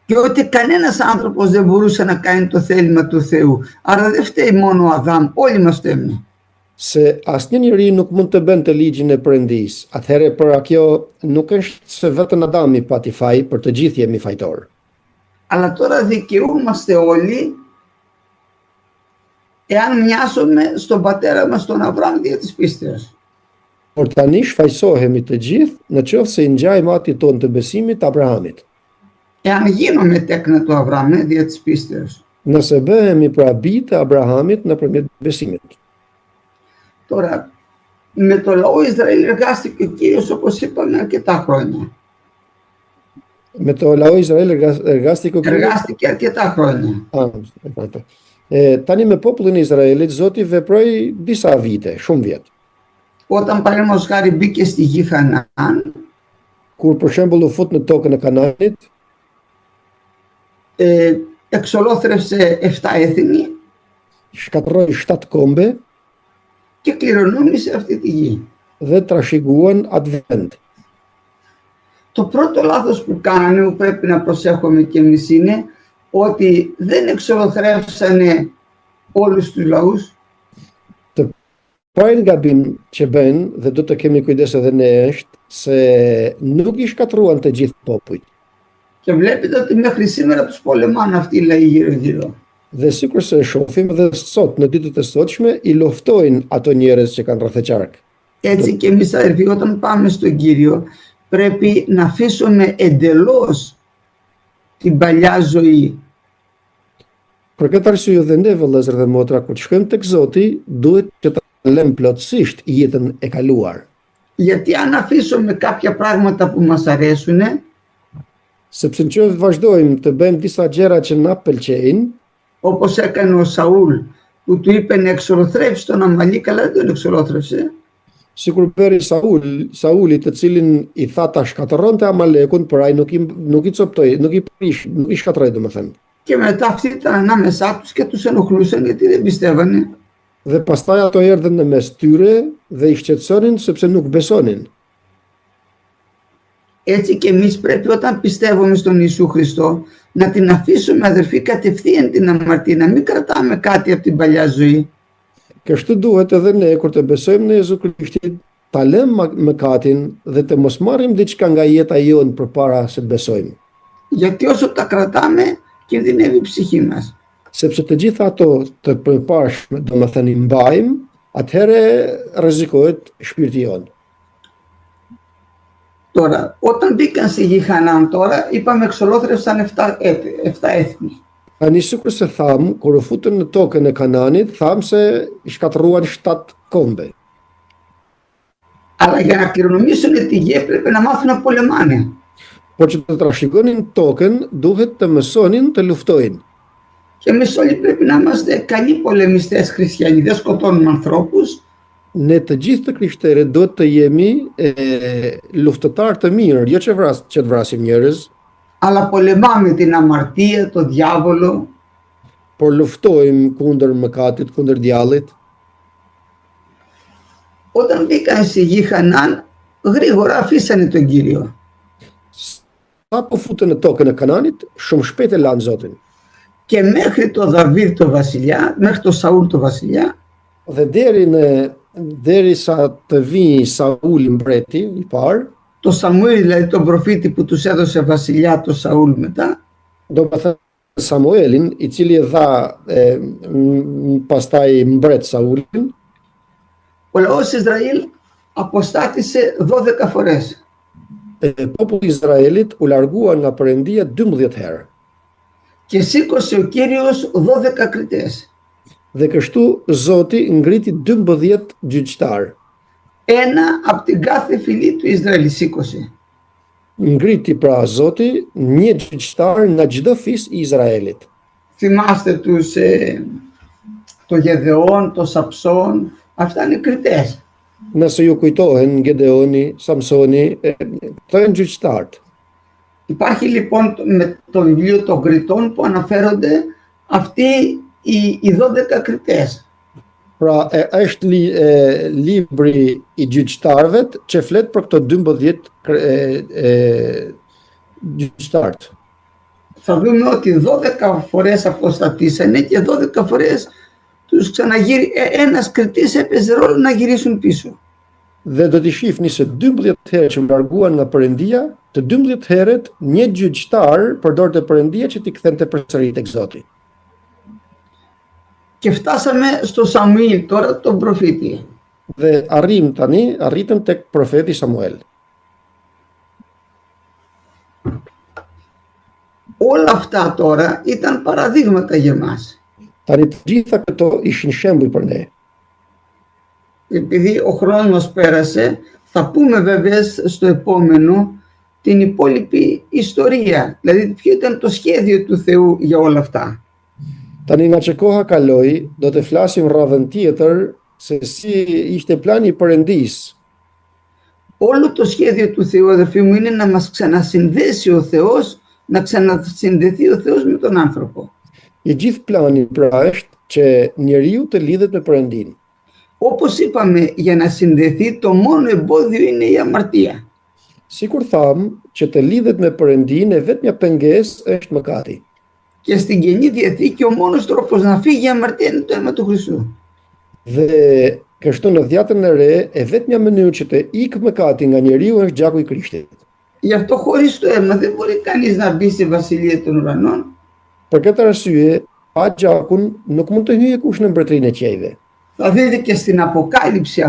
Και ότι κανένας άνθρωπος δεν μπορούσε να κάνει το θέλημα του Θεού. Άρα δεν φταίει μόνο ο Αδάμ, όλοι μας φταίμε. Se asnjë njeri nuk mund të bënte ligjin e Perëndisë. Atëherë për kjo nuk është se vetëm Adami pati faj, për të gjithë jemi fajtor. Αλλά τώρα δικαιούμαστε όλοι εάν μοιάσουμε στον πατέρα μας τον Αβραάμ δια της πίστεως. Por tani shfaqsohemi të gjithë në qoftë se i ngjajmë atit tonë të besimit të Abrahamit. Εάν γίνομαι τέκνα του Αβραάμ δια της πίστεως. Nëse bëhemi pra bijtë të Abrahamit nëpërmjet besimit. Τώρα, με το λαό Ισραήλ εργάστηκε ο Κύριος, όπως είπαμε, αρκετά χρόνια. Me το λαό Izrael εργάστηκε ο Κύριος. Εργάστηκε αρκετά χρόνια. Tani me popullin e Izraelit, Zoti veproi disa vite, shumë vjet. Όταν παραδείγματος χάρη μπήκε στη γη Χανaan, Kur për shembull u fut në tokën e Kananit, εξολόθρευσε 7 έθνη shkatërroi 7 kombe και κληρονόμησε αυτή τη γη. dhe trashëguan atë vend. Το πρώτο λάθος που κάνανε, που πρέπει να προσέχουμε και εμείς, είναι ότι δεν εξολοθρεύσανε όλους τους λαούς. Të parë gabim që bën dhe do të kemi kujdes edhe ne është se nuk i shkatruan të gjithë popujt. Και βλέπετε ότι μέχρι σήμερα τους πολεμάνε αυτοί οι λαοί γύρω-γύρω. Dhe sikur se shohim edhe sot në ditët e sotshme i luftojnë ato njerëz që kanë rreth e qark. Έτσι και εμείς αδερφοί, όταν πάμε στον Κύριο, πρέπει να αφήσουμε εντελώς την παλιά ζωή. Për këtë arsye dhe ne vëllezër dhe motra, kur shkojmë tek Zoti, duhet që ta lëmë plotësisht jetën e kaluar. Γιατί αν αφήσουμε κάποια πράγματα που μας αρέσουν, Sepse nëse vazhdojmë të bëjmë disa gjëra që na pëlqejnë, όπως έκανε ο Σαούλ, που του είπε να εξολοθρεύσει τον Αμαλή, καλά δεν τον εξολόθρευσε. sikur bëri Sauli, të cilin i tha ta shkatërronte Amalekun, por ai nuk i coptoi, nuk i shkatërroi domethënë. Και μετά αυτοί ήταν ανάμεσά τους και τους ενοχλούσαν γιατί δεν πιστεύανε. Dhe pastaj ato erdhën në mes tyre dhe i shqetësonin sepse nuk besonin. Έτσι και εμείς πρέπει όταν πιστεύουμε στον Ιησού Χριστό να την αφήσουμε αδερφοί κατευθείαν την αμαρτία, να μην κρατάμε κάτι από την παλιά ζωή. Kështu duhet edhe ne kur të besojmë në Jezu Krishtin, ta lëmë mëkatin dhe të mos marrim diçka nga jeta jonë përpara se të besojmë. Γιατί όσο τα κρατάμε κινδυνεύει η ψυχή μας. Sepse të gjitha ato të përpashme, domethënë i mbajmë, atëherë rrezikohet shpirti jonë. Τώρα, όταν μπήκαν στη γη Χανaan τώρα, είπαμε εξολόθρευσαν 7 έθνη. Tani sikur se tham, kur u futën në tokën e Kananit, tham se i shkatërruan 7 kombe. Αλλά για να κληρονομήσουν τη γη έπρεπε να μάθουν να πολεμάνε. Por që të trashëgonin tokën, duhet të mësonin të luftojnë. Και εμείς όλοι πρέπει να είμαστε καλοί πολεμιστές χριστιανοί, δεν σκοτώνουμε ανθρώπους. Ne të gjithë të krishterët duhet të jemi luftëtar të mirë, jo që të vrasim njerëz, Αλλά πολεμάμε την αμαρτία, τον διάβολο. por luftojmë kundër mëkatit, kundër djallit. Όταν μπήκαν στη γη Χανaan, γρήγορα αφήσανε τον Κύριο. Sa po futën në tokën e Kananit, shumë shpejt e lanë Zotin. Και μέχρι το Δαβίδ το βασιλιά, μέχρι το Σαούλ το βασιλιά, Dhe derisa të vijë Sauli mbreti i parë, το Σαμουήλ, δηλαδή τον προφήτη που τους έδωσε βασιλιά το Σαούλ μετά, do të thënë Samuelin, i cili e dha pastaj mbret Saulin, ο λαός Ισραήλ αποστάτησε 12 φορές. populli i Izraelit u largua nga Perëndia 12 herë. Και σήκωσε ο Κύριος 12 κριτές. Dhe kështu Zoti ngriti 12 gjyqtar. Ένα από την κάθε φυλή του Ισραήλ σήκωσε. Ngriti pra Zoti një gjyqtar nga çdo fis i Izraelit. Θυμάστε το Γεδεών, το Σαμψόν, αυτά είναι κριτές. Nëse ju kujtohen Gedeoni, Samsoni, këto janë gjyqtarët. Υπάρχει λοιπόν με το βιβλίο των κριτών που αναφέρονται αυτοί οι 12 κριτές. Pra është libri i gjyqtarëve që flet për këto 12 gjyqtarët. Θα δούμε ότι 12 φορές αποστατήσανε και 12 φορές τους ένας κριτής έπαιζε ρόλο να γυρίσουν πίσω. Dhe do t'i shihni se 12 herë që larguan nga Perëndia, të 12 herët një gjyqtar përdorte Perëndia që t'i kthente përsëri tek Zoti. Και φτάσαμε στο Σαμουήλ τώρα τον προφήτη. Dhe arritëm tek profeti Samuel. Όλα αυτά τώρα ήταν παραδείγματα για μας. Tani të gjitha këto ishin shembuj për ne. Επειδή ο χρόνος μας πέρασε, θα πούμε βέβαια στο επόμενο την υπόλοιπη ιστορία. Δηλαδή ποιο ήταν το σχέδιο του Θεού για όλα αυτά. Tani nga që koha kaloi, do të flasim radhën tjetër se si ishte plani i Perëndisë. Όλο το σχέδιο του Θεού, αδερφοί μου, είναι να μας ξανασυνδέσει ο Θεός, να ξανασυνδεθεί ο Θεός με τον άνθρωπο. I gjithë plani pra është që njeriu të lidhet me Perëndinë. Όπως είπαμε, για να συνδεθεί το μόνο εμπόδιο είναι η αμαρτία. Sikur thamë, që të lidhet me Perëndinë vetmja pengesë është mëkati. Και στην Καινή Διαθήκη ο μόνος τρόπος να φύγει η αμαρτία είναι το αίμα του Χριστού. Dhe kështu në Dhjetën e Re, vetmja mënyrë që të ikë mëkati nga njeriu është gjaku i Krishtit. Γι' αυτό χωρίς το αίμα δεν μπορεί κανείς να μπει στη βασιλεία των ουρανών. Për këtë arsye, pa gjakun nuk mund të hyjë kush në mbretërinë e qiejve. Θα δείτε και στην Αποκάλυψη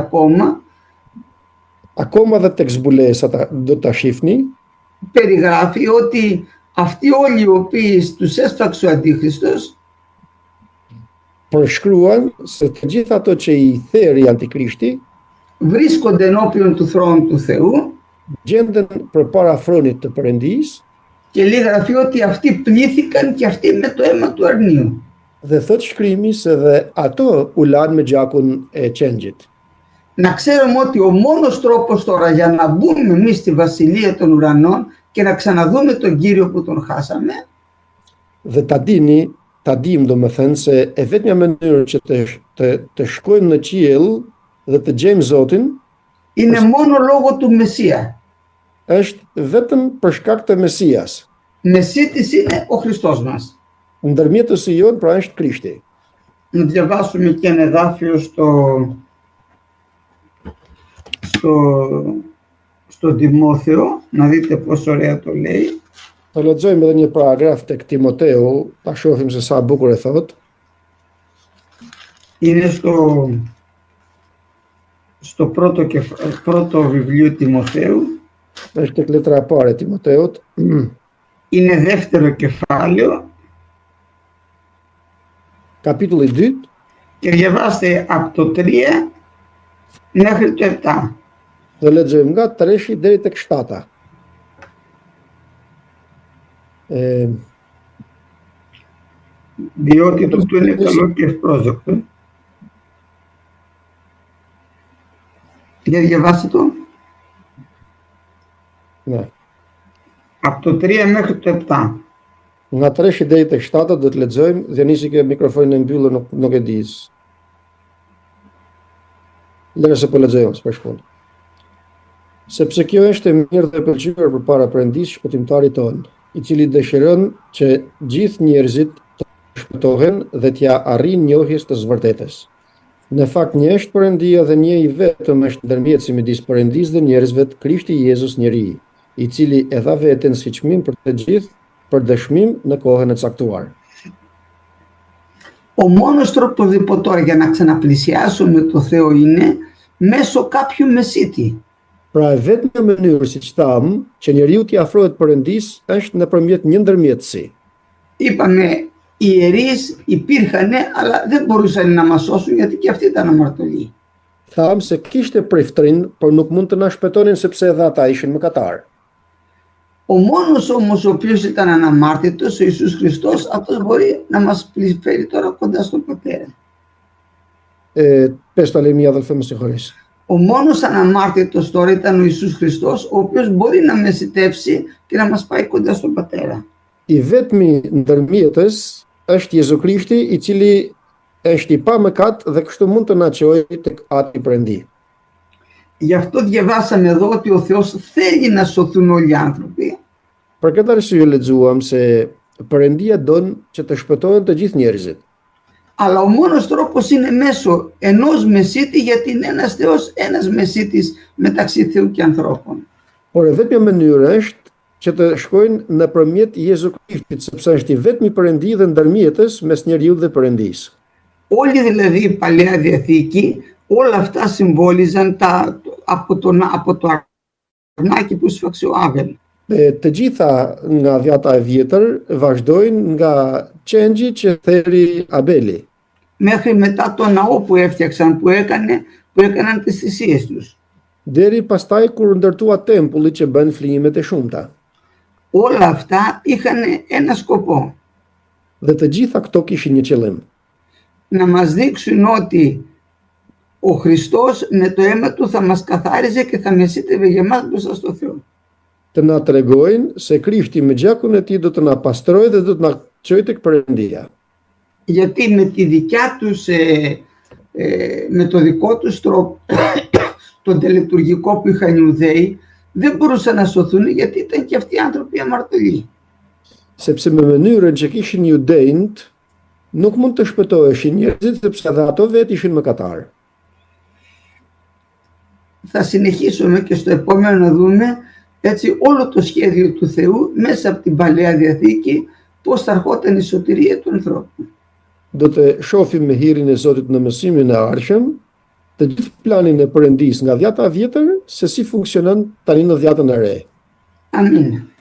Ακόμα dhe tek zbulesa do ta shihni, περιγράφει ότι αυτοί όλοι οι οποίοι τους έσφαξε ο Αντίχριστος përshkruan se të gjithë ato që i theri Antikrishti βρίσκονται ενώπιον του θρόνου του Θεού gjenden përpara fronit të Perëndisë και λέει γραφεί ότι αυτοί πλήθηκαν και αυτοί με το αίμα του αρνίου. Dhe thot shkrimi se dhe ato u lanë me gjakun e qengjit. Να ξέρουμε ότι ο μόνος τρόπος τώρα για να μπούμε εμείς στη βασιλεία των ουρανών και να ξαναδούμε τον Κύριο που τον χάσαμε. Dhe ta dim domethënë se e vetmja mënyrë që të shkojmë në qiell dhe të gjejmë Zotin είναι μόνο λόγω του Μεσσία. Është vetëm për shkak të Mesias. Μεσίτης είναι ο Χριστός μας. Ndërmjetësi jon pra është Krishti. Να διαβάσουμε και ένα εδάφιο στο Τιμόθεο, να δείτε πόσο ωραία το λέει. Të lexojmë edhe një paragraf tek Timoteu, ta shohim se sa bukur e thot. Είναι στο πρώτο βιβλίο Τιμοθέου. Është tek letra e parë e Timoteut. Είναι δεύτερο κεφάλαιο. Kapitulli 2. Και διαβάστε από το 3 μέχρι το 7. Dhe lexojmë nga 3 deri tek 7. Διότι τούτο είναι καλό και ευπρόσδεκτο. Για διαβάστε το. Ναι. Από το 3 μέχρι το 7. Nga 3 deri tek 7 do të lexojmë, Dionisi ke mikrofonin e mbyllur, nuk e di. Lëre se po lexojmë, s'po shpon. Sepse kjo është e mirë dhe e pëlqyer përpara Perëndisë, shpëtimtarit tonë, i cili dëshiron që gjithë njerëzit të shpëtohen dhe t'ja arrijnë njohjes të së vërtetës. Në fakt, një është Perëndia dhe një i vetëm është ndërmjetësi midis Perëndisë dhe njerëzve, Krishti Jezus njeri, i cili e dha veten si çmim për të gjithë, për dëshmim në kohën e caktuar. Ο μόνος τρόπος λοιπόν τώρα για να ξαναπλησιάσουμε το Θεό είναι μέσω κάποιου μεσίτη. Pra e vetmja mënyrë, siç tham, që njeriu t'i afrohet Perëndisë është nëpërmjet një ndërmjetësi. Είπαμε, οι ιερείς υπήρχανε, αλλά δεν μπορούσαν να μας σώσουν γιατί και αυτοί ήταν αμαρτωλοί. Tham se kishte priftrin, por nuk mund të na shpëtonin sepse edhe ata ishin mëkatar. Ο μόνος όμως ο οποίος ήταν αναμάρτητος, ο Ιησούς Χριστός, αυτός μπορεί να μας φέρει τώρα κοντά στον Πατέρα. Πες το λέει μία αδελφέ, με συγχωρείς. Ο μόνος αναμάρτητος τώρα ήταν ο Ιησούς Χριστός, ο οποίος μπορεί να μεσιτεύσει και να μας πάει κοντά στον Πατέρα. I vetmi ndërmjetës është Jezu Krishti, i cili është i pa mëkat dhe kështu mund të na çojë tek Ati Perëndi. Γι' αυτό διαβάσαμε εδώ ότι ο Θεός θέλει να σωθούν όλοι οι άνθρωποι. Për këtë arsye lexuam se Perëndia don që të shpëtohen të gjithë njerëzit. Αλλά ο μόνος τρόπος είναι μέσω ενός μεσίτη, γιατί είναι ένας Θεός, ένας μεσίτης μεταξύ Θεού και ανθρώπων. Por e vetmja mënyrë është që të shkojnë nëpërmjet Jezu Krishtit, sepse është i vetmi Perëndi dhe ndërmjetës mes njeriu dhe Perëndisë. Όλη δηλαδή η Παλαιά Διαθήκη, όλα αυτά συμβόλιζαν από το αρνάκι που σφαξε ο Άβελ. Të gjitha nga Dhjata e Vjetër vazhdojnë nga qengji që theri Abeli. Μέχρι μετά το ναό που έφτιαξαν, που έκαναν τις θυσίες τους. Deri pastaj kur ndërtua tempulli që bën flijimet e shumta. Όλα αυτά είχαν ένα σκοπό. Dhe të gjitha këto kishin një qëllim. Να μας δείξουν ότι ο Χριστός με το αίμα του θα μας καθάριζε και θα μεσίτευε για μας μπροστά στο Θεό. Të na tregojnë se Krishti me gjakun e tij do të na pastrojë dhe do të na çojë tek Perëndia. Γιατί με τη δικιά τους, με το δικό τους τρόπο, τον τελετουργικό που είχαν οι Ιουδαίοι, δεν μπορούσαν να σωθούν γιατί ήταν και αυτοί οι άνθρωποι αμαρτωλοί. Sepse me mënyrën që kishin judejt, nuk mund të shpëtoheshin njerëzit sepse edhe ato vetë ishin mëkatar. Θα συνεχίσουμε και στο επόμενο να δούμε έτσι όλο το σχέδιο του Θεού μέσα από την Παλαιά Διαθήκη, πώς θα ερχόταν η σωτηρία του ανθρώπου. Do të shohim me hirin e Zotit në mësimin e ardhshëm të gjithë planin e Perëndisë nga Dhjata e Vjetër se si funksionon tani në Dhjatën e Re. Amin.